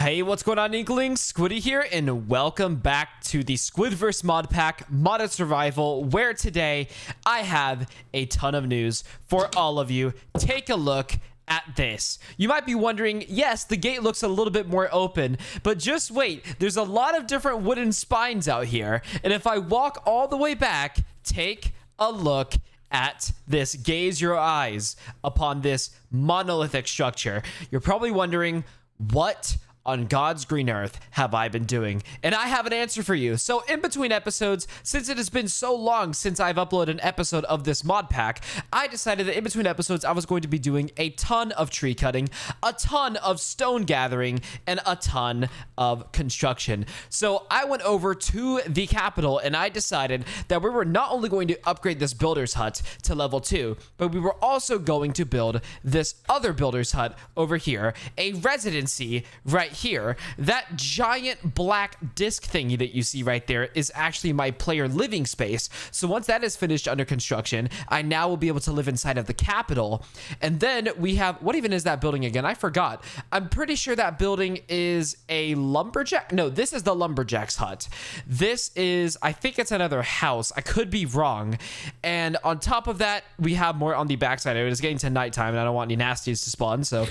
Hey, what's going on, Inklings? Squiddy here, and welcome back to the Squidverse mod pack, Modded Survival, where today I have a ton of news for all of you. Take a look at this. You might be wondering, yes, the gate looks a little bit more open, but just wait. There's a lot of different wooden spines out here, and if I walk all the way back, take a look at this. Gaze your eyes upon this monolithic structure. You're probably wondering, what on God's green earth have I been doing? And I have an answer for you. So in between episodes, since it has been so long since I've uploaded an episode of this mod pack, I decided that in between episodes I was going to be doing a ton of tree cutting, a ton of stone gathering, and a ton of construction. So I went over to the capital and I decided that we were not only going to upgrade this builder's hut to level 2, but we were also going to build this other builder's hut over here, a residency right here. That giant black disc thingy that you see right there is actually my player living space. So once that is finished under construction, I now will be able to live inside of the capital. And then we have, what even is that building again? I forgot. I'm pretty sure that building is a lumberjack. No, this is the lumberjack's hut. This is, I think it's another house. I could be wrong. And on top of that, we have more on the backside. It is getting to nighttime and I don't want any nasties to spawn. So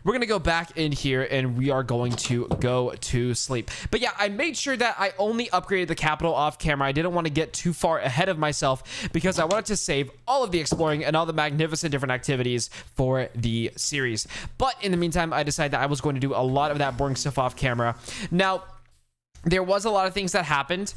we're going to go back in here and we are going to go to sleep. But yeah, I made sure that I only upgraded the capital off camera. I didn't want to get too far ahead of myself because I wanted to save all of the exploring and all the magnificent different activities for the series. But in the meantime, I decided that I was going to do a lot of that boring stuff off camera. Now, there was a lot of things that happened.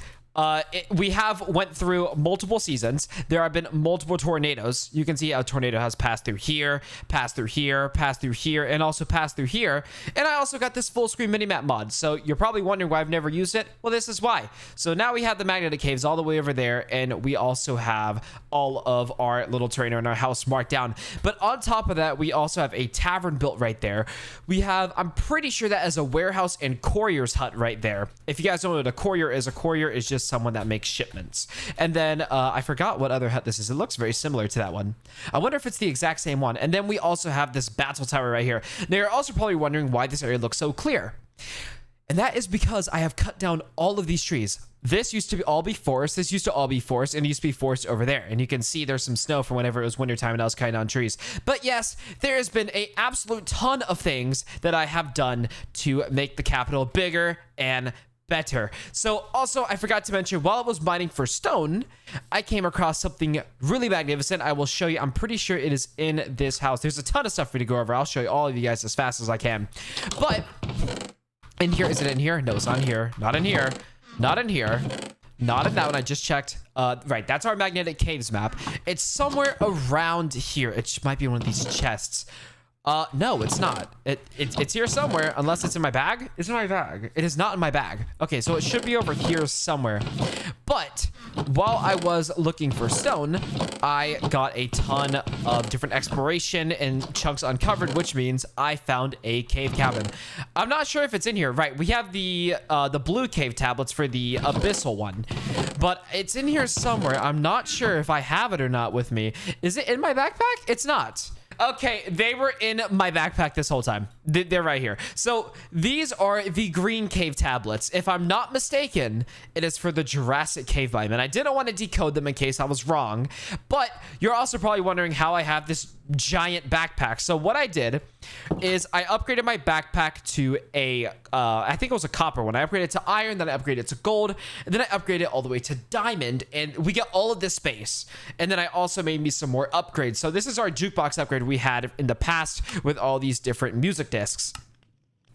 We have went through multiple seasons. There have been multiple tornadoes. You can see a tornado has passed through here, passed through here, passed through here, and also passed through here. And I also got this full screen minimap mod. So you're probably wondering why I've never used it. Well, this is why. So now we have the magnetic caves all the way over there, and we also have all of our little terrain in our house marked down. But on top of that, we also have a tavern built right there. We have, I'm pretty sure that is a warehouse and courier's hut right there. If you guys don't know what a courier is just someone that makes shipments. And then I forgot what other hut this is. It looks very similar to that one. I wonder if it's the exact same one. And then we also have this battle tower right here. Now you're also probably wondering why this area looks so clear. And that is because I have cut down all of these trees. This used to all be forest. This used to all be forest, and it used to be forest over there. And you can see there's some snow from whenever it was wintertime and I was cutting down trees. But yes, there has been an absolute ton of things that I have done to make the capital bigger and better. So also, I forgot to mention, while I was mining for stone, I came across something really magnificent. I will show you. I'm pretty sure it is in this house. There's a ton of stuff for me to go over. I'll show you all of you guys as fast as I can. But in here, is it in here? No, it's not in here. Not in here. Not in here. Not in that one. I just checked. Right, that's our magnetic caves map. It's somewhere around here. It might be one of these chests. No, it's not. It's here somewhere, unless it's in my bag. It's in my bag. It is not in my bag. Okay, so it should be over here somewhere. But while I was looking for stone, I got a ton of different exploration and chunks uncovered, which means I found a cave cabin. I'm not sure if it's in here. Right, we have the blue cave tablets for the abyssal one, but it's in here somewhere. I'm not sure if I have it or not with me. Is it in my backpack? It's not. Okay, they were in my backpack this whole time. They're right here. So these are the green cave tablets. If I'm not mistaken, it is for the Jurassic cave biome. And I didn't want to decode them in case I was wrong. But you're also probably wondering how I have this giant backpack. So what I did is I upgraded my backpack to a, I think it was a copper one. I upgraded it to iron, then I upgraded it to gold, and then I upgraded it all the way to diamond, and we get all of this space. And then I also made me some more upgrades. So this is our jukebox upgrade we had in the past with all these different music discs.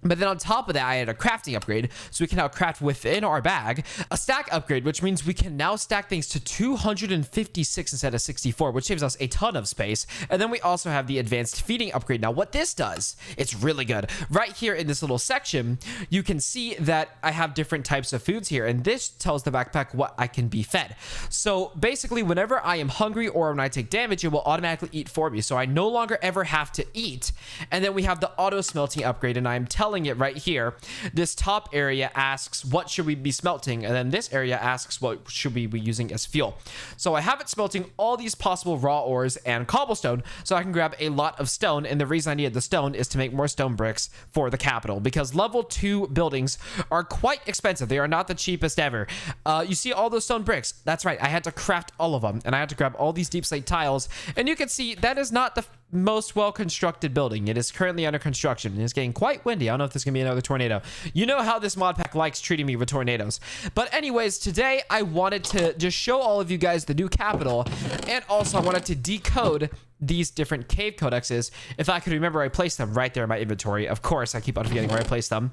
But then on top of that, I had a crafting upgrade, so we can now craft within our bag. A stack upgrade, which means we can now stack things to 256 instead of 64, which saves us a ton of space. And then we also have the advanced feeding upgrade. Now, what this does, it's really good. Right here in this little section, you can see that I have different types of foods here, and this tells the backpack what I can be fed. So basically, whenever I am hungry or when I take damage, it will automatically eat for me, so I no longer ever have to eat. And then we have the auto smelting upgrade, and I am telling telling it right here. This top area asks, what should we be smelting? And then this area asks, what should we be using as fuel? So I have it smelting all these possible raw ores and cobblestone, so I can grab a lot of stone. And the reason I needed the stone is to make more stone bricks for the capital, because level 2 buildings are quite expensive. They are not the cheapest ever. You see all those stone bricks? That's right. I had to craft all of them, and I had to grab all these deep slate tiles. And you can see that is not the most well-constructed building. It is currently under construction, and it's getting quite windy. I don't know if there's gonna be another tornado. You know how this mod pack likes treating me with tornadoes. But anyways, today I wanted to just show all of you guys the new capital, and also I wanted to decode these different cave codexes. If I could remember, I placed them right there in my inventory. Of course, I keep on forgetting where I placed them.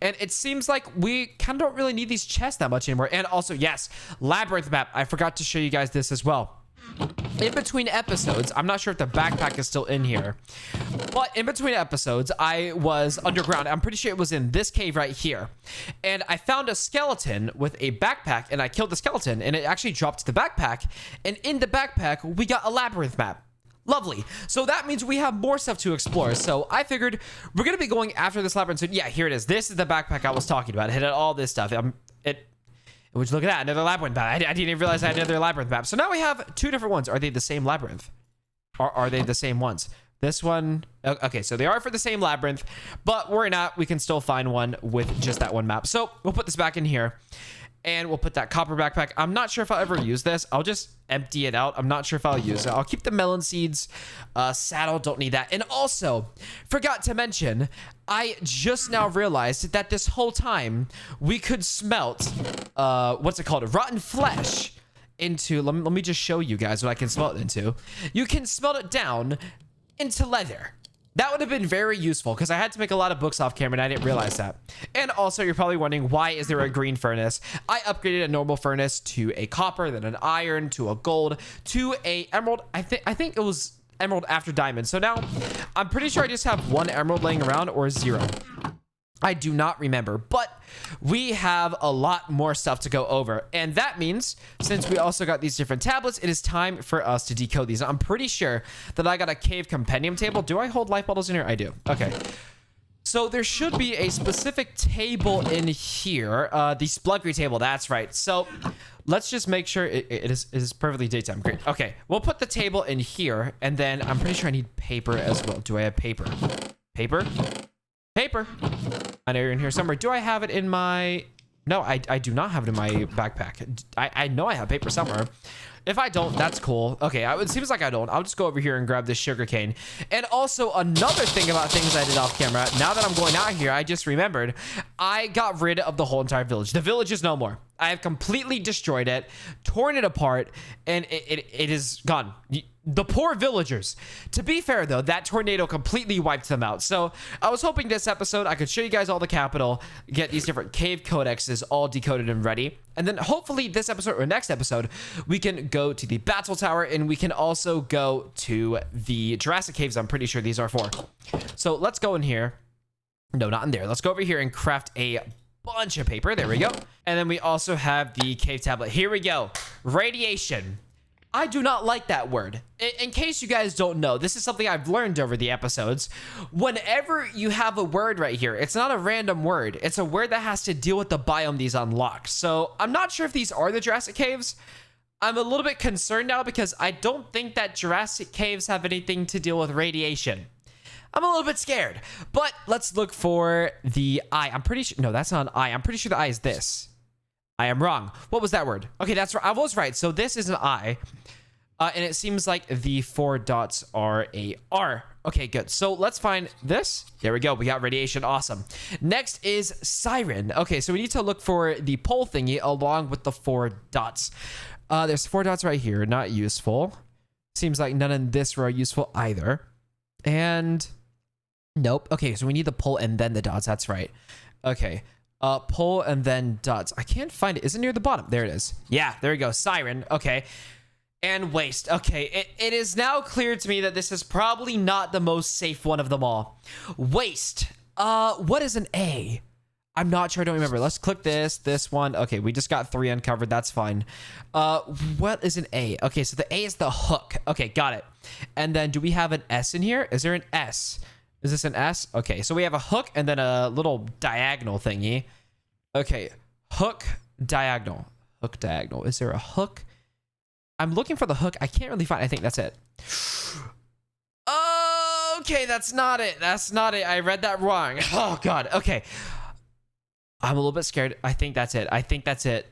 And it seems like we kind of don't really need these chests that much anymore. And also, yes, labyrinth map. I forgot to show you guys this as well. In between episodes, I'm not sure if the backpack is still in here, but in between episodes, I was underground. I'm pretty sure it was in this cave right here. And I found a skeleton with a backpack, and I killed the skeleton, and it actually dropped the backpack. And in the backpack, we got a labyrinth map. Lovely. So that means we have more stuff to explore. So I figured we're going to be going after this labyrinth. So yeah, here it is. This is the backpack I was talking about. It had all this stuff. Which, look at that, another labyrinth map. I didn't even realize I had another labyrinth map. So now we have 2 different ones. Are they the same labyrinth? Are they the same ones? This one, okay, so they are for the same labyrinth, but worry not, we can still find one with just that one map. So we'll put this back in here, and we'll put that copper backpack. I'm not sure if I'll ever use this. I'll just empty it out. I'm not sure if I'll use it. I'll keep the melon seeds. Saddle, don't need that. And also, forgot to mention, I just now realized that this whole time we could smelt, what's it called? Rotten flesh into, let me just show you guys what I can smelt it into. You can smelt it down into leather. That would have been very useful because I had to make a lot of books off camera and I didn't realize that. And also, you're probably wondering, why is there a green furnace? I upgraded a normal furnace to a copper, then an iron, to a gold, to a emerald. I think it was emerald after diamond. So now I'm pretty sure I just have 1 emerald laying around, or 0. I do not remember, but we have a lot more stuff to go over. And that means, since we also got these different tablets, it is time for us to decode these. I'm pretty sure that I got a cave compendium table. Do I hold life bottles in here? I do. Okay. So there should be a specific table in here. The spluggery table. That's right. So let's just make sure it is perfectly daytime. Great. Okay. We'll put the table in here. And then I'm pretty sure I need paper as well. Do I have paper? Paper? Paper. I know you're in here somewhere. Do I have it in my... No, I do not have it in my backpack. I know I have paper somewhere. If I don't, that's cool. Okay, it seems like I don't. I'll just go over here and grab this sugarcane. And also, another thing about things I did off camera, now that I'm going out here, I just remembered, I got rid of the whole entire village. The village is no more. I have completely destroyed it, torn it apart, and it is gone. The poor villagers. To be fair, though, that tornado completely wiped them out. So I was hoping this episode I could show you guys all the capital, get these different cave codexes all decoded and ready. And then hopefully this episode or next episode, we can go to the battle tower, and we can also go to the Jurassic caves. I'm pretty sure these are for. So let's go in here. No, not in there. Let's go over here and craft a bunch of paper. There we go. And then we also have the cave tablet. Here we go. Radiation. I do not like that word. In case you guys don't know, this is something I've learned over the episodes. Whenever you have a word right here, it's not a random word. It's a word that has to deal with the biome these unlock. So I'm not sure if these are the Jurassic caves. I'm a little bit concerned now because I don't think that Jurassic caves have anything to deal with radiation. I'm a little bit scared, but let's look for the eye. I'm pretty sure, no, that's not an eye. I'm pretty sure the eye is this. I am wrong. What was that word? Okay, that's right. I was right. So this is an eye, and it seems like the 4 dots are a R. Okay, good. So let's find this. There we go. We got radiation. Awesome. Next is siren. Okay, so we need to look for the pole thingy along with the 4 dots. There's 4 dots right here. Not useful. Seems like none in this row are useful either. And nope. Okay, so we need the pole and then the dots. That's right. Okay. Pole and then dots. I can't find it. Is it near the bottom? There it is. Yeah, there we go. Siren. Okay. And waste. Okay. It is now clear to me that this is probably not the most safe one of them all. Waste. What is an A? I'm not sure. I don't remember. Let's click this one. Okay, we just got 3 uncovered. That's fine. What is an A? Okay, so the A is the hook. Okay, got it. And then do we have an S in here? Is there an S? Is this an S? Okay, so we have a hook and then a little diagonal thingy. Okay, hook, diagonal. Hook, diagonal. Is there a hook? I'm looking for the hook. I can't really find. I think that's it. Okay, that's not it. That's not it. I read that wrong. Oh, God. Okay. I'm a little bit scared. I think that's it. I think that's it.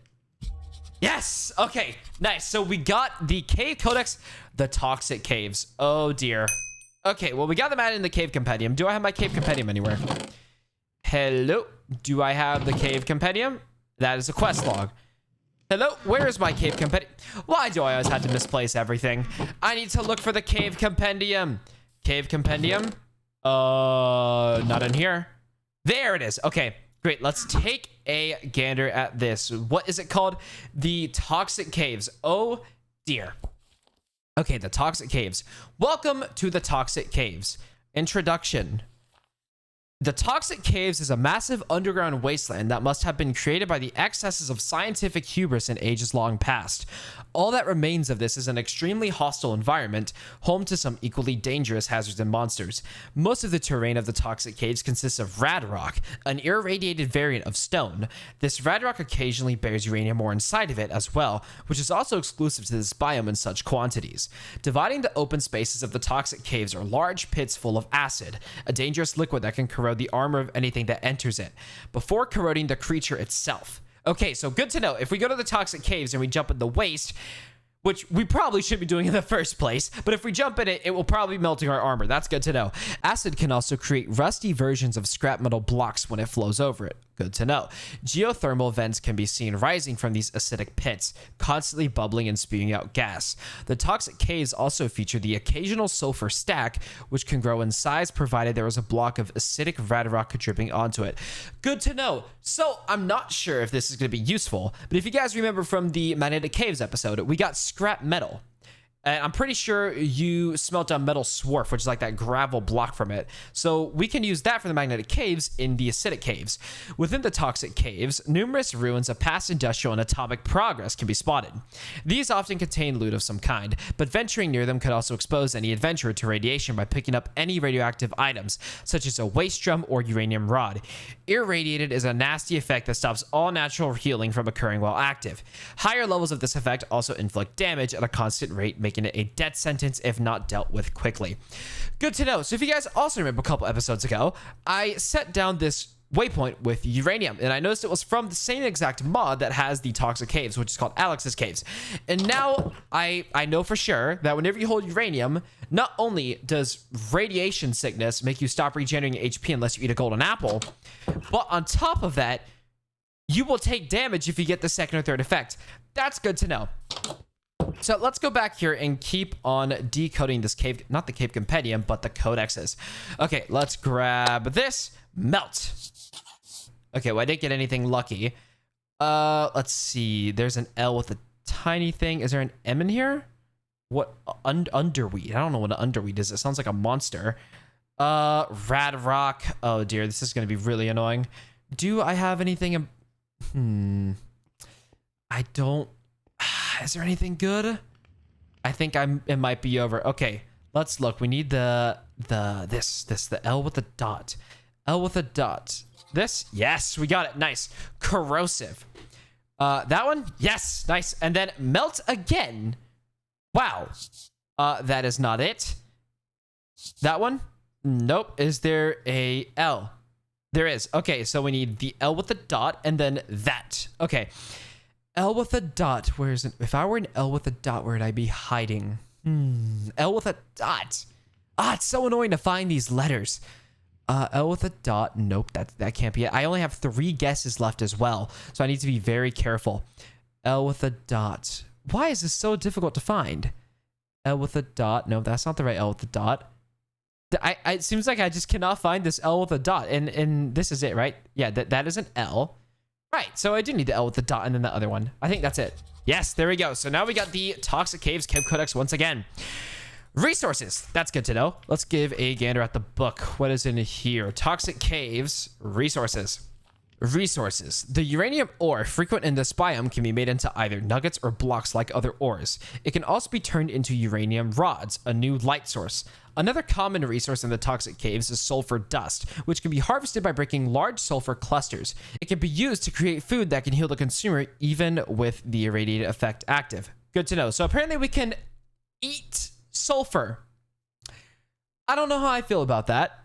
Yes. Okay, nice. So we got the cave codex, the toxic caves. Oh, dear. Okay, well, we got them added in the cave compendium. Do I have my cave compendium anywhere? Hello? Do I have the cave compendium? That is a quest log. Hello? Where is my cave compendium? Why do I always have to misplace everything? I need to look for the cave compendium. Cave compendium? Not in here. There it is. Okay, great. Let's take a gander at this. What is it called? The toxic caves. Oh, dear. Okay, the toxic caves. Welcome to the toxic caves. Introduction. The toxic caves is a massive underground wasteland that must have been created by the excesses of scientific hubris in ages long past. All that remains of this is an extremely hostile environment, home to some equally dangerous hazards and monsters. Most of the terrain of the toxic caves consists of rad rock, an irradiated variant of stone. This rad rock occasionally bears uranium ore inside of it as well, which is also exclusive to this biome in such quantities. Dividing the open spaces of the toxic caves are large pits full of acid, a dangerous liquid that can corrode the armor of anything that enters it, before corroding the creature itself. Okay, so good to know. If we go to the toxic caves and we jump in the waste, which we probably should be doing in the first place, but if we jump in it, it will probably be melting our armor. That's good to know. Acid can also create rusty versions of scrap metal blocks when it flows over it. Good to know. Geothermal vents can be seen rising from these acidic pits, constantly bubbling and spewing out gas. The toxic caves also feature the occasional sulfur stack, which can grow in size provided there is a block of acidic rad rock dripping onto it. Good to know. So I'm not sure if this is going to be useful, but if you guys remember from the magnetic caves episode, we got scrap metal. And I'm pretty sure you smelt down metal swarf, which is like that gravel block from it. So we can use that for the magnetic caves in the acidic caves. Within the toxic caves, numerous ruins of past industrial and atomic progress can be spotted. These often contain loot of some kind, but venturing near them could also expose any adventurer to radiation by picking up any radioactive items, such as a waste drum or uranium rod. Irradiated is a nasty effect that stops all natural healing from occurring while active. Higher levels of this effect also inflict damage at a constant rate, making it a death sentence if not dealt with quickly. Good to know. So if you guys also remember a couple episodes ago, I set down this waypoint with uranium, and I noticed it was from the same exact mod that has the toxic caves, which is called Alex's Caves. And now I know for sure that whenever you hold uranium, not only does radiation sickness make you stop regenerating HP unless you eat a golden apple, but on top of that, you will take damage if you get the second or third effect. That's good to know. So let's go back here and keep on decoding this cave, not the cave compendium, but the codexes. Okay, let's grab this. Melt. Okay, well, I didn't get anything lucky. Let's see. There's an L with a tiny thing. Is there an M in here? What? Underweed. I don't know what an underweed is. It sounds like a monster. Rad rock. Oh, dear. This is going to be really annoying. Do I have anything? I don't. Is there anything good? I think it might be over. Okay, let's look. We need the L with the dot. L with a dot. This? Yes, we got it. Nice. Corrosive. That one? Yes, nice. And then melt again. Wow. That is not it. That one? Nope. Is there a L? There is. Okay, so we need the L with the dot and then that. Okay. L with a dot. Where is it? If I were an L with a dot, where would I be hiding? L with a dot. It's so annoying to find these letters. L with a dot. Nope, that can't be it. I only have 3 guesses left as well, so I need to be very careful. L with a dot. Why is this so difficult to find? L with a dot. No, that's not the right L with the dot. It seems like I just cannot find this L with a dot, and this is it, right? Yeah, that is an L. Right, so I do need the L with the dot and then the other one. I think that's it. Yes, there we go. So now we got the Toxic Caves Cave Codex once again. Resources. That's good to know. Let's give a gander at the book. What is in here? Toxic Caves. Resources. Resources. The uranium ore frequent in this biome can be made into either nuggets or blocks like other ores. It can also be turned into uranium rods, a new light source. Another common resource in the toxic caves is sulfur dust, which can be harvested by breaking large sulfur clusters. It can be used to create food that can heal the consumer even with the irradiated effect active. Good to know. So apparently we can eat sulfur. I don't know how I feel about that.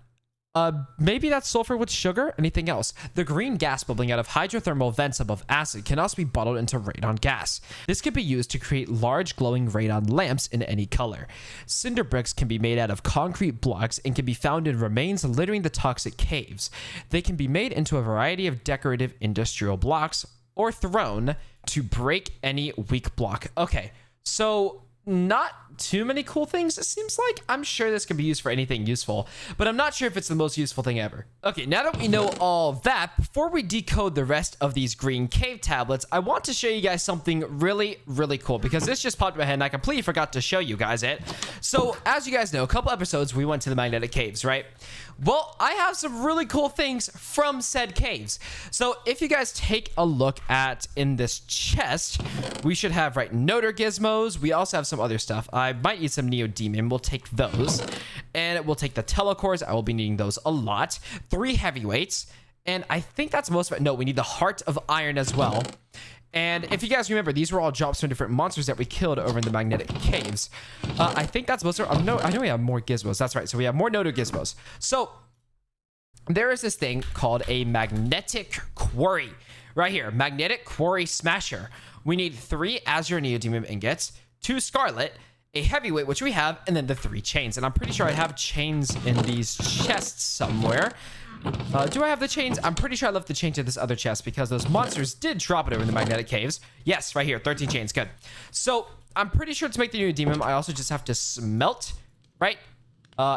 Maybe that's sulfur with sugar. Anything else? The green gas bubbling out of hydrothermal vents above acid can also be bottled into radon gas. This can be used to create large glowing radon lamps in any color. Cinder bricks can be made out of concrete blocks and can be found in remains littering the toxic caves. They can be made into a variety of decorative industrial blocks or thrown to break any weak block. Okay, so not too many cool things, it seems like. I'm sure this can be used for anything useful, but I'm not sure if it's the most useful thing ever. Okay, now that we know all that, before we decode the rest of these green cave tablets, I want to show you guys something really, really cool, because this just popped in my head and I completely forgot to show you guys it. So, as you guys know, a couple episodes, we went to the magnetic caves, right? Well, I have some really cool things from said caves. So if you guys take a look at in this chest, we should have, right, Notor gizmos. We also have some other stuff. I might need some neodymium. We'll take those. And we'll take the telecores. I will be needing those a lot. 3 heavyweights. And I think that's most of it. No, we need the heart of iron as well. And if you guys remember, these were all drops from different monsters that we killed over in the magnetic caves. I think that's most of it. No, I know we have more gizmos. That's right. So we have more Notor gizmos. So there is this thing called a magnetic quarry right here. Magnetic quarry smasher. We need 3 azure neodymium ingots, 2 scarlet, a heavyweight, which we have, and then the 3 chains. And I'm pretty sure I have chains in these chests somewhere. Do I have the chains? I'm pretty sure I left the chain to this other chest because those monsters did drop it over in the magnetic caves. Yes, right here, 13 chains, good. So I'm pretty sure to make the neodymium, I also just have to smelt, right?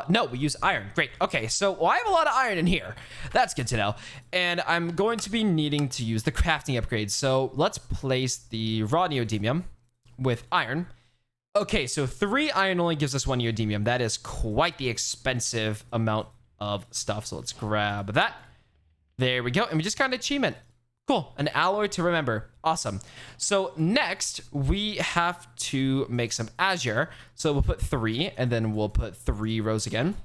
No, we use iron. Great. Okay, so well, I have a lot of iron in here. That's good to know. And I'm going to be needing to use the crafting upgrades. So let's place the raw neodymium with iron. Okay, so 3 iron only gives us 1 neodymium. That is quite the expensive amount of stuff. So let's grab that. There we go. And we just got an achievement. Cool. An alloy to remember. Awesome. So next we have to make some azure. So we'll put 3 and then we'll put 3 rows again.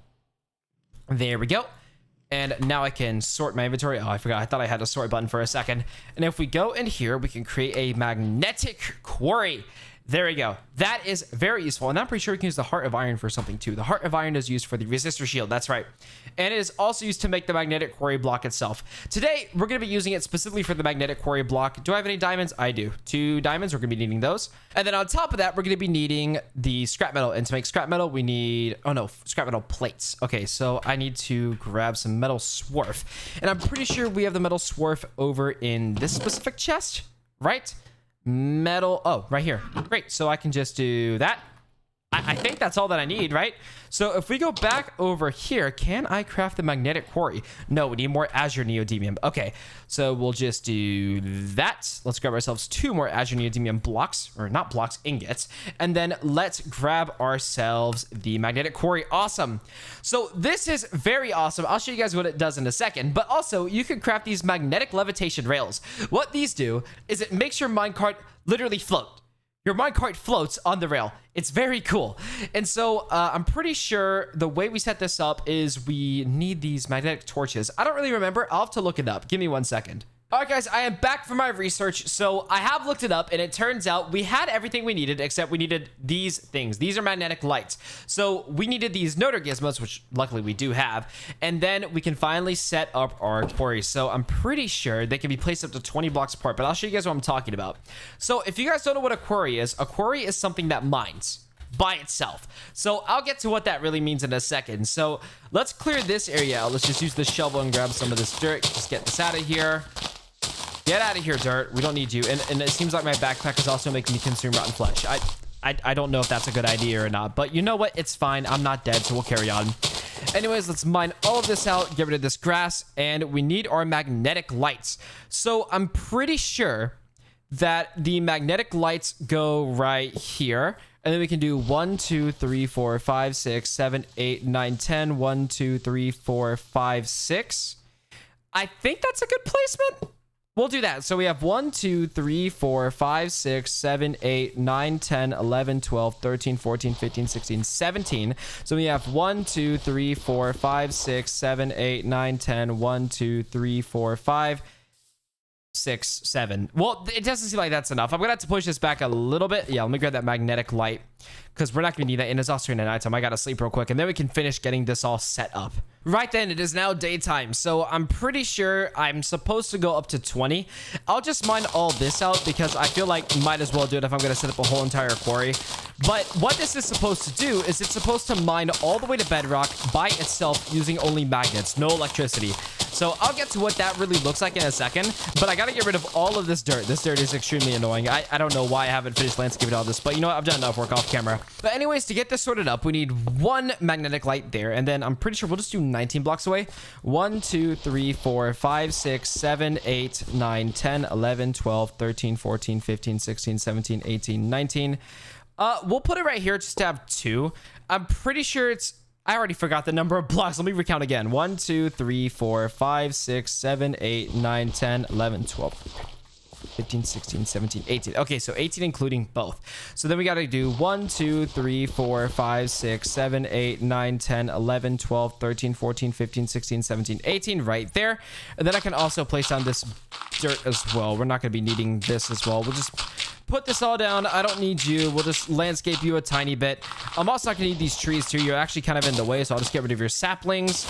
There we go. And now I can sort my inventory. Oh, I forgot. I thought I had a sort button for a second. And if we go in here, we can create a magnetic quarry. There we go. That is very useful. And I'm pretty sure we can use the Heart of Iron for something too. The Heart of Iron is used for the resistor shield. That's right. And it is also used to make the magnetic quarry block itself. Today, we're going to be using it specifically for the magnetic quarry block. Do I have any diamonds? I do. 2 diamonds. We're going to be needing those. And then on top of that, we're going to be needing the scrap metal. And to make scrap metal, we need... Oh, no. Scrap metal plates. Okay, so I need to grab some metal swarf. And I'm pretty sure we have the metal swarf over in this specific chest, right? Metal. Oh, right here. Great. So I can just do that. I think that's all that I need, right? So if we go back over here, can I craft the magnetic quarry? No, we need more azure neodymium. Okay, so we'll just do that. Let's grab ourselves 2 more azure neodymium blocks, or not blocks, ingots. And then let's grab ourselves the magnetic quarry. Awesome. So this is very awesome. I'll show you guys what it does in a second. But also, you can craft these magnetic levitation rails. What these do is it makes your minecart literally float. Your minecart floats on the rail. It's very cool. And so I'm pretty sure the way we set this up is we need these magnetic torches. I don't really remember. I'll have to look it up. Give me 1 second. All right, guys, I am back from my research. So I have looked it up, and it turns out we had everything we needed, except we needed these things. These are magnetic lights. So we needed these Notor gizmos, which luckily we do have, and then we can finally set up our quarries. So I'm pretty sure they can be placed up to 20 blocks apart, but I'll show you guys what I'm talking about. So if you guys don't know what a quarry is something that mines by itself. So I'll get to what that really means in a second. So let's clear this area out. Let's just use the shovel and grab some of this dirt. Just get this out of here. Get out of here, dirt. We don't need you. And it seems like my backpack is also making me consume rotten flesh. I don't know if that's a good idea or not, but you know what? It's fine. I'm not dead, so we'll carry on. Anyways, let's mine all of this out, get rid of this grass, and we need our magnetic lights. So I'm pretty sure that the magnetic lights go right here. And then we can do 1, 2, 3, 4, 5, 6, 7, 8, 9, 10. 1, 2, 3, 4, 5, 6. I think that's a good placement. We'll do that. So we have 1, 2, 3, 4, 5, 6, 7, 8, 9, 10, 11, 12, 13, 14, 15, 16, 17. So we have 1, 2, 3, 4, 5, 6, 7, 8, 9, 10, 1, 2, 3, 4, 5, 6, 7. Well, it doesn't seem like that's enough. I'm gonna have to push this back a little bit. Yeah, let me grab that magnetic light because we're not gonna need that. And it's also in the nighttime. I gotta sleep real quick, and then we can finish getting this all set up. Right then, it is now daytime, so I'm pretty sure I'm supposed to go up to 20. I'll just mine all this out because I feel like might as well do it if I'm gonna set up a whole entire quarry. But what this is supposed to do is it's supposed to mine all the way to bedrock by itself using only magnets, no electricity. So I'll get to what that really looks like in a second, but I gotta get rid of all of this dirt. This dirt is extremely annoying. I don't know why I haven't finished landscaping all this, but you know what? I've done enough work off camera. But anyways, to get this sorted up, we need 1 magnetic light there, and then I'm pretty sure we'll just do 19 blocks away. 1, 2, 3, 4, 5, 6, 7, 8, 9, 10, 11, 12, 13, 14, 15, 16, 17, 18, 19. We'll put it right here just to have 2. I'm pretty sure it's... I already forgot the number of blocks. Let me recount again. 1, 2, 3, 4, 5, 6, 7, 8, 9, 10, 11, 12, 15, 16, 17, 18. Okay, so 18 including both. So then we got to do 1, 2, 3, 4, 5, 6, 7, 8, 9, 10, 11, 12, 13, 14, 15, 16, 17, 18 right there. And then I can also place down this dirt as well. We're not going to be needing this as well. We'll just put this all down. I don't need you. We'll just landscape you a tiny bit. I'm also not going to need these trees too. You're actually kind of in the way, so I'll just get rid of your saplings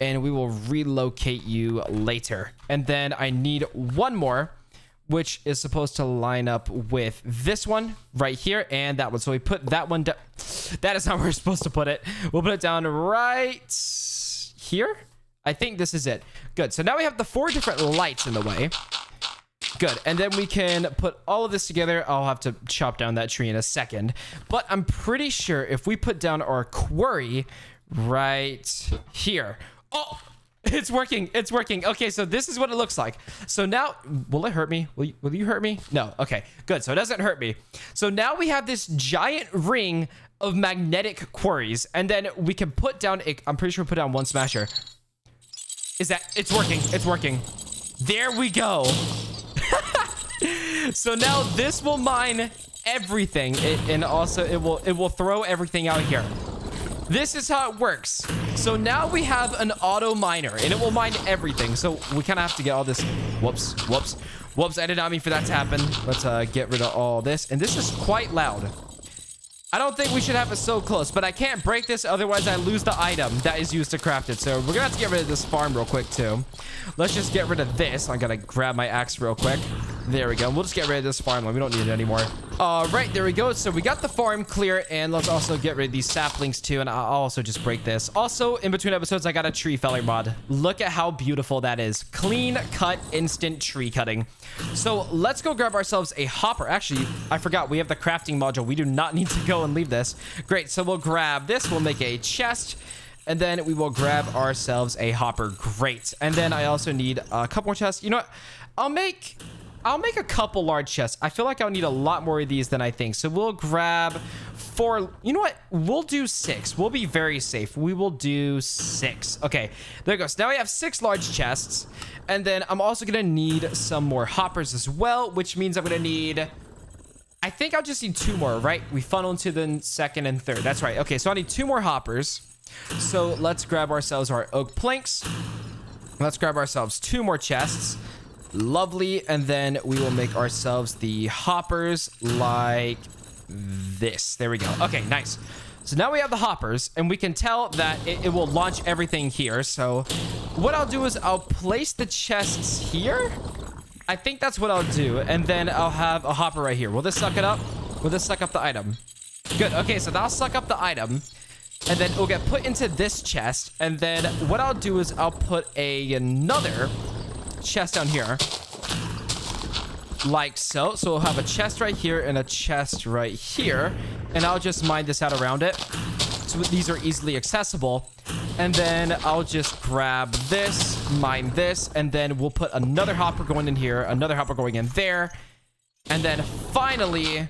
and we will relocate you later. And then I need one more, which is supposed to line up with this one right here and that one. So we put that one down. That is how we're supposed to put it. We'll put it down right here. I think this is it. Good. So now we have the 4 different lights in the way. Good. And then we can put all of this together. I'll have to chop down that tree in a second. But I'm pretty sure if we put down our quarry right here. Oh, it's working. It's working. Okay, so this is what it looks like. So now, will it hurt me? Will you hurt me? No. Okay, good. So it doesn't hurt me. So now we have this giant ring of magnetic quarries. And then we can put down, I'm pretty sure we put down 1 smasher. It's working. It's working. There we go. So now this will mine everything. And also it will throw everything out here. This is how it works. So now we have an auto miner and it will mine everything. So we kind of have to get all this. Whoops. I did not mean for that to happen. Let's get rid of all this. And this is quite loud. I don't think we should have it so close, but I can't break this. Otherwise, I lose the item that is used to craft it. So we're going to have to get rid of this farm real quick, too. Let's just get rid of this. I got to grab my axe real quick. There we go. We'll just get rid of this farmland. We don't need it anymore. All right, there we go. So we got the farm clear, and let's also get rid of these saplings, too. And I'll also just break this. Also, in between episodes, I got a tree felling mod. Look at how beautiful that is. Clean cut, instant tree cutting. So let's go grab ourselves a hopper. Actually, I forgot. We have the crafting module. We do not need to go and leave this. Great. So we'll grab this. We'll make a chest. And then we will grab ourselves a hopper. Great. And then I also need a couple more chests. You know what? I'll make a couple large chests. I feel like I'll need a lot more of these than I think. So we'll grab 4. You know what? We'll do 6. We'll be very safe. We will do 6. Okay, there it goes. Now we have 6 large chests. And then I'm also going to need some more hoppers as well, which means I'm going to need... I think I'll just need 2 more, right? We funnel into the second and third. That's right. Okay, so I need 2 more hoppers. So let's grab ourselves our oak planks. Let's grab ourselves 2 more chests. Lovely. And then we will make ourselves the hoppers like this. There we go. Okay, nice. So now we have the hoppers and we can tell that it will launch everything here. So what I'll do is I'll place the chests here. I think that's what I'll do. And then I'll have a hopper right here. Will this suck it up? Will this suck up the item? Good. Okay, so that'll suck up the item. And then it'll get put into this chest. And then what I'll do is I'll put another chest down here. Like so. So we'll have a chest right here and a chest right here. And I'll just mine this out around it. So these are easily accessible. And then I'll just grab this, mine this, and then we'll put another hopper going in here, another hopper going in there. And then finally,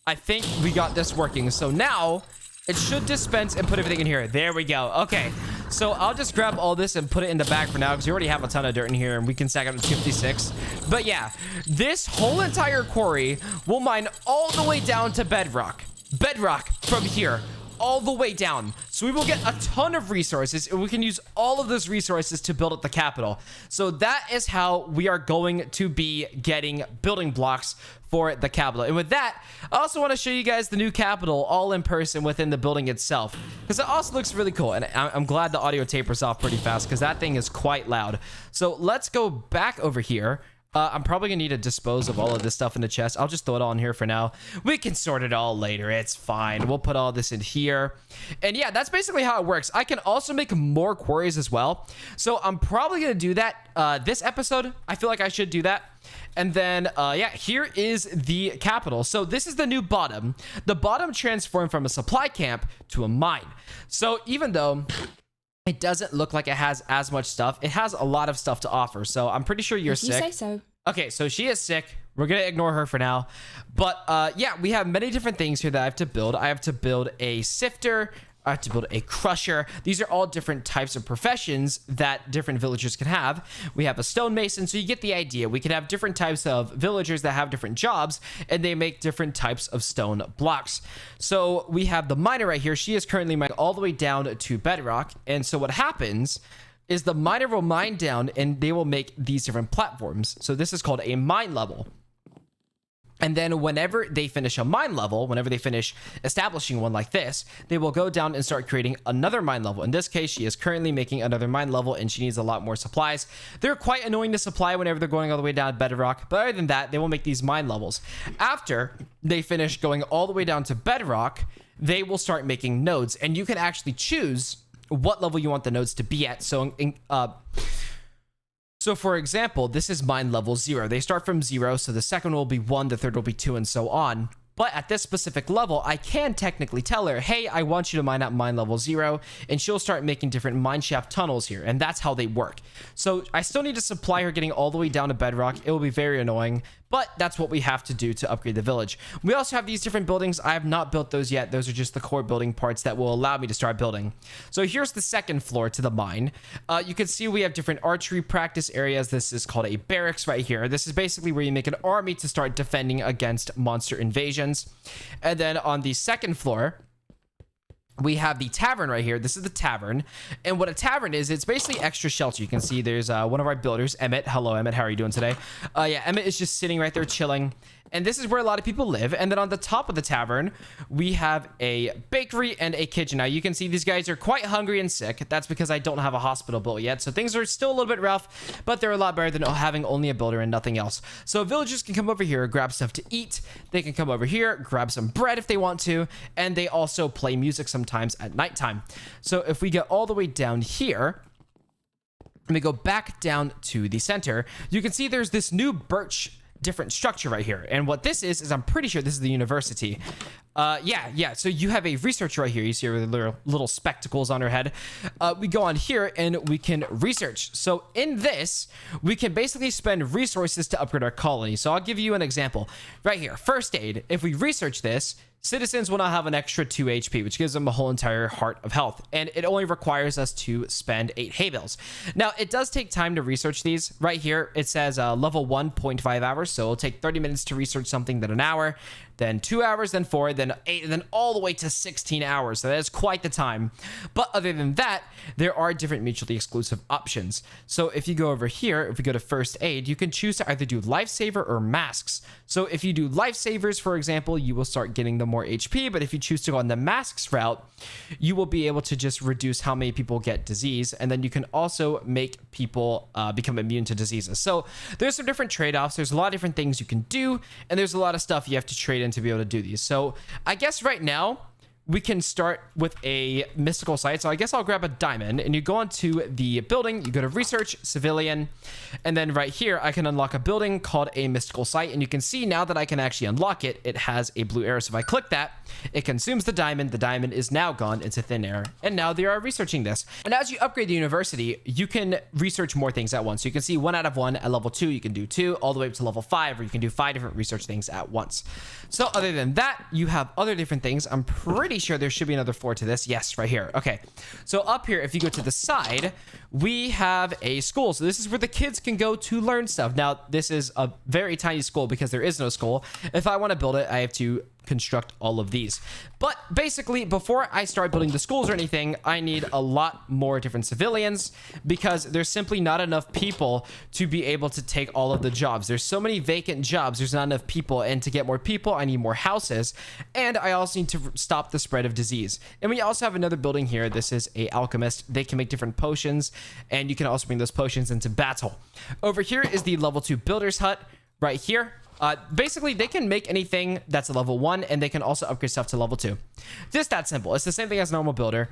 I think we got this working. So now it should dispense and put everything in here. There we go. Okay. So I'll just grab all this and put it in the bag for now because we already have a ton of dirt in here and we can stack up to 56. But yeah, this whole entire quarry will mine all the way down to bedrock. Bedrock from here all the way down. So we will get a ton of resources and we can use all of those resources to build up the capital. So that is how we are going to be getting building blocks for the capital. And with that, I also want to show you guys the new capital all in person within the building itself, because it also looks really cool. And I'm glad the audio tapers off pretty fast because that thing is quite loud. So let's go back over here. I'm probably gonna need to dispose of all of this stuff in the chest. I'll just throw it all in here for now. We can sort it all later. It's fine. We'll put all this in here. And yeah, that's basically how it works. I can also make more quarries as well. So I'm probably gonna do that this episode. I feel like I should do that. And then, yeah, here is the capital. So this is the new bottom. The bottom transformed from a supply camp to a mine. So even though it doesn't look like it has as much stuff, it has a lot of stuff to offer. So I'm pretty sure you're sick. You say so. Okay, so she is sick. We're gonna ignore her for now. But yeah, we have many different things here that I have to build. I have to build a sifter. I have to build a crusher. These are all different types of professions that different villagers can have. We have a stonemason, so you get the idea. We can have different types of villagers that have different jobs, and they make different types of stone blocks. So we have the miner right here. She is currently mining all the way down to bedrock. And so what happens is the miner will mine down, and they will make these different platforms. So this is called a mine level. And then whenever they finish a mine level, whenever they finish establishing one like this, they will go down and start creating another mine level. In this case, she is currently making another mine level and she needs a lot more supplies. They're quite annoying to supply whenever they're going all the way down to bedrock. But other than that, they will make these mine levels. After they finish going all the way down to bedrock, they will start making nodes. And you can actually choose what level you want the nodes to be at. So for example, this is mine level 0. They start from 0, so the second will be 1, the third will be 2, and so on. But at this specific level, I can technically tell her, hey, I want you to mine at mine level 0, and she'll start making different mine shaft tunnels here, and that's how they work. So I still need to supply her getting all the way down to bedrock. It will be very annoying, but that's what we have to do to upgrade the village. We also have these different buildings. I have not built those yet. Those are just the core building parts that will allow me to start building. So here's the second floor to the mine. You can see we have different archery practice areas. This is called a barracks right here. This is basically where you make an army to start defending against monster invasions. And then on the second floor, we have the tavern right here. This is the tavern. And what a tavern is, it's basically extra shelter. You can see there's one of our builders, Emmett. Hello, Emmett. How are you doing today? Yeah, Emmett is just sitting right there chilling. And this is where a lot of people live. And then on the top of the tavern, we have a bakery and a kitchen. Now, you can see these guys are quite hungry and sick. That's because I don't have a hospital built yet. So things are still a little bit rough, but they're a lot better than having only a builder and nothing else. So villagers can come over here, grab stuff to eat. They can come over here, grab some bread if they want to. And they also play music sometimes at nighttime. So if we get all the way down here, and we go back down to the center, you can see there's this new birch different structure right here. And what this is I'm pretty sure this is the university. Yeah. So you have a researcher right here. You see her with little spectacles on her head. We go on here and we can research. So in this, we can basically spend resources to upgrade our colony. So I'll give you an example right here. First aid. If we research this, citizens will now have an extra 2 HP, which gives them a whole entire heart of health. And it only requires us to spend 8 hay bales. Now, it does take time to research these. Right here, it says level 1.5 hours. So it'll take 30 minutes to research something, then an hour, then 2 hours, then 4, then 8, and then all the way to 16 hours. So that is quite the time. But other than that, there are different mutually exclusive options. So if you go over here, if we go to first aid, you can choose to either do lifesaver or masks. So if you do lifesavers, for example, you will start getting the more HP. But if you choose to go on the masks route, you will be able to just reduce how many people get disease. And then you can also make people become immune to diseases. So there's some different trade-offs. There's a lot of different things you can do. And there's a lot of stuff you have to trade in to be able to do these. So I guess right now we can start with a mystical site. So I guess I'll grab a diamond, and you go onto the building, you go to research, civilian, and then right here I can unlock a building called a mystical site. And you can see now that I can actually unlock it, it has a blue arrow. So if I click that, it consumes the diamond is now gone into thin air, and now they are researching this. And as you upgrade the university, you can research more things at once. So you can see 1 out of 1 at level 2, you can do 2 all the way up to level 5, or you can do 5 different research things at once. So other than that, you have other different things. I'm pretty sure there should be another floor to this. Yes, right here. Okay. So up here, if you go to the side, we have a school. So this is where the kids can go to learn stuff. Now, this is a very tiny school because there is no school. If I want to build it, I have to construct all of these. But basically, before I start building the schools or anything, I need a lot more different civilians because there's simply not enough people to be able to take all of the jobs. There's so many vacant jobs. There's not enough people. And to get more people, I need more houses. And I also need to stop the spread of disease. And we also have another building here. This is a alchemist. They can make different potions, and you can also bring those potions into battle. Over here is the level 2 builder's hut right here. Basically, they can make anything that's a level 1, and they can also upgrade stuff to level 2. Just that simple. It's the same thing as a normal builder.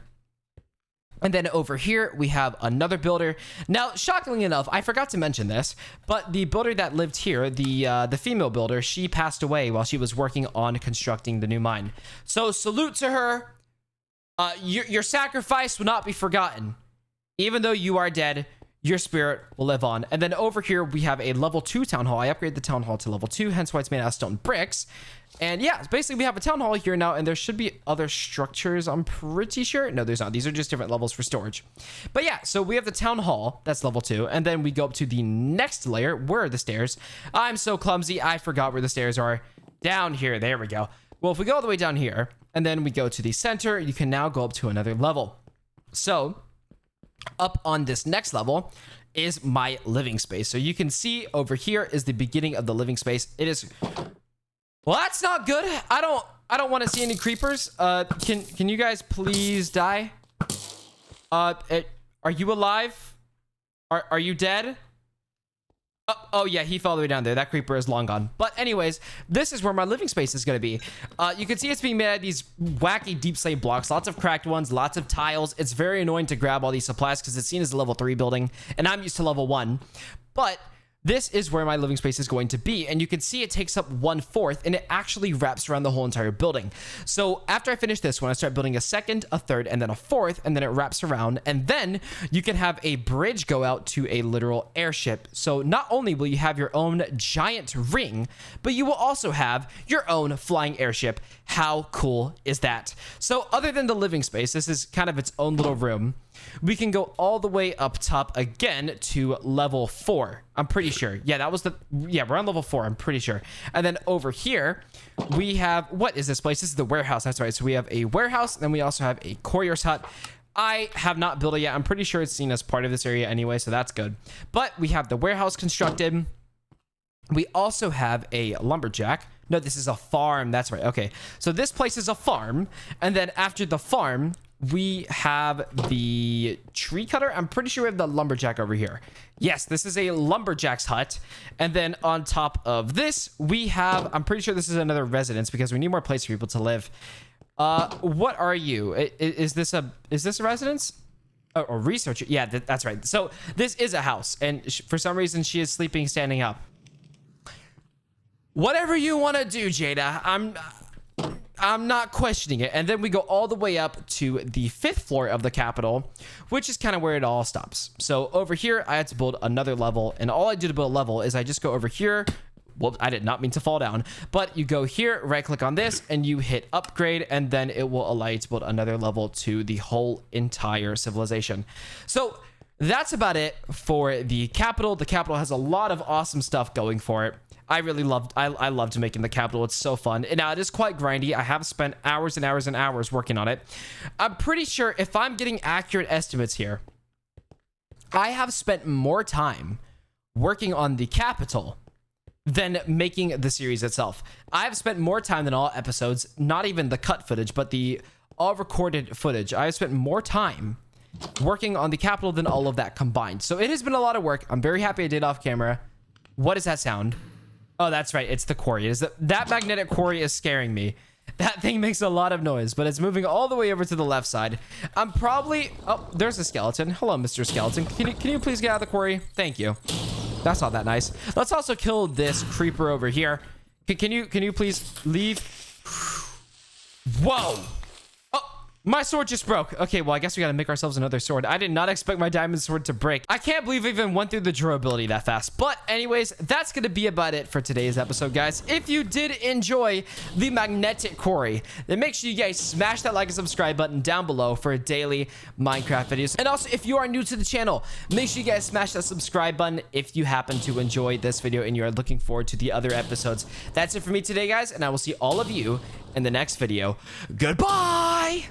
And then over here, we have another builder. Now, shockingly enough, I forgot to mention this, but the builder that lived here, the female builder, she passed away while she was working on constructing the new mine. So salute to her. Your sacrifice will not be forgotten. Even though you are dead, your spirit will live on. And then over here, we have a level 2 town hall. I upgraded the town hall to level 2, hence why it's made out of stone bricks. And yeah, basically we have a town hall here now, and there should be other structures, I'm pretty sure. No, there's not. These are just different levels for storage. But yeah, so we have the town hall, that's level 2, and then we go up to the next layer. Where are the stairs? I'm so clumsy, I forgot where the stairs are. Down here, there we go. Well, if we go all the way down here, and then we go to the center, you can now go up to another level. So up on this next level is my living space. So you can see over here is the beginning of the living space. It is, well, that's not good. I don't want to see any creepers. Can you guys please die? Are you alive? Are you dead? Oh yeah, he fell all the way down there. That creeper is long gone. But anyways, this is where my living space is going to be. You can see it's being made out of these wacky deep slate blocks. Lots of cracked ones, lots of tiles. It's very annoying to grab all these supplies because it's seen as a level 3 building, and I'm used to level 1. But this is where my living space is going to be, and you can see it takes up 1/4, and it actually wraps around the whole entire building. So after I finish this one, I start building a second, a third, and then a fourth, and then it wraps around, and then you can have a bridge go out to a literal airship. So not only will you have your own giant ring, but you will also have your own flying airship. How cool is that? So other than the living space, this is kind of its own little room. We can go all the way up top again to level 4. I'm pretty sure. Yeah, that was yeah, we're on level 4. I'm pretty sure. And then over here, we have, what is this place? This is the warehouse. That's right. So we have a warehouse. And then we also have a courier's hut. I have not built it yet. I'm pretty sure it's seen as part of this area anyway, so that's good. But we have the warehouse constructed. We also have a lumberjack. No, this is a farm. That's right. Okay. So this place is a farm. And then after the farm, we have the tree cutter. I'm pretty sure we have the lumberjack over here. Yes, this is a lumberjack's hut. And then on top of this, we have, I'm pretty sure this is another residence because we need more place for people to live. What are you? Is this a residence? Oh, a researcher? Yeah, that's right. So this is a house. And for some reason, she is sleeping standing up. Whatever you want to do, Jada. I'm not questioning it. And then we go all the way up to the 5th floor of the Capitol, which is kind of where it all stops. So over here, I had to build another level. And all I do to build a level is I just go over here. Well, I did not mean to fall down. But you go here, right click on this, and you hit upgrade. And then it will allow you to build another level to the whole entire civilization. So that's about it for the Capitol. The Capitol has a lot of awesome stuff going for it. I really loved, I loved making the Capitol. It's so fun. And now it is quite grindy. I have spent hours and hours and hours working on it. I'm pretty sure if I'm getting accurate estimates here, I have spent more time working on the Capitol than making the series itself. I have spent more time than all episodes, not even the cut footage, but the all recorded footage. I have spent more time working on the Capitol than all of that combined. So it has been a lot of work. I'm very happy I did off camera. What does that sound? Oh, that's right. It's the quarry. That magnetic quarry is scaring me. That thing makes a lot of noise, but it's moving all the way over to the left side. I'm probably... Oh, there's a skeleton. Hello, Mr. Skeleton. Can you please get out of the quarry? Thank you. That's not that nice. Let's also kill this creeper over here. Can you please leave? Whoa. Oh, My sword just broke. Okay, well, I guess we gotta make ourselves another sword. I did not expect my diamond sword to break. I can't believe we even went through the durability that fast. But anyways, that's gonna be about it for today's episode, guys. If you did enjoy the magnetic quarry, then make sure you guys smash that like and subscribe button down below for daily Minecraft videos. And also, if you are new to the channel, make sure you guys smash that subscribe button if you happen to enjoy this video and you are looking forward to the other episodes. That's it for me today, guys, and I will see all of you in the next video. Goodbye!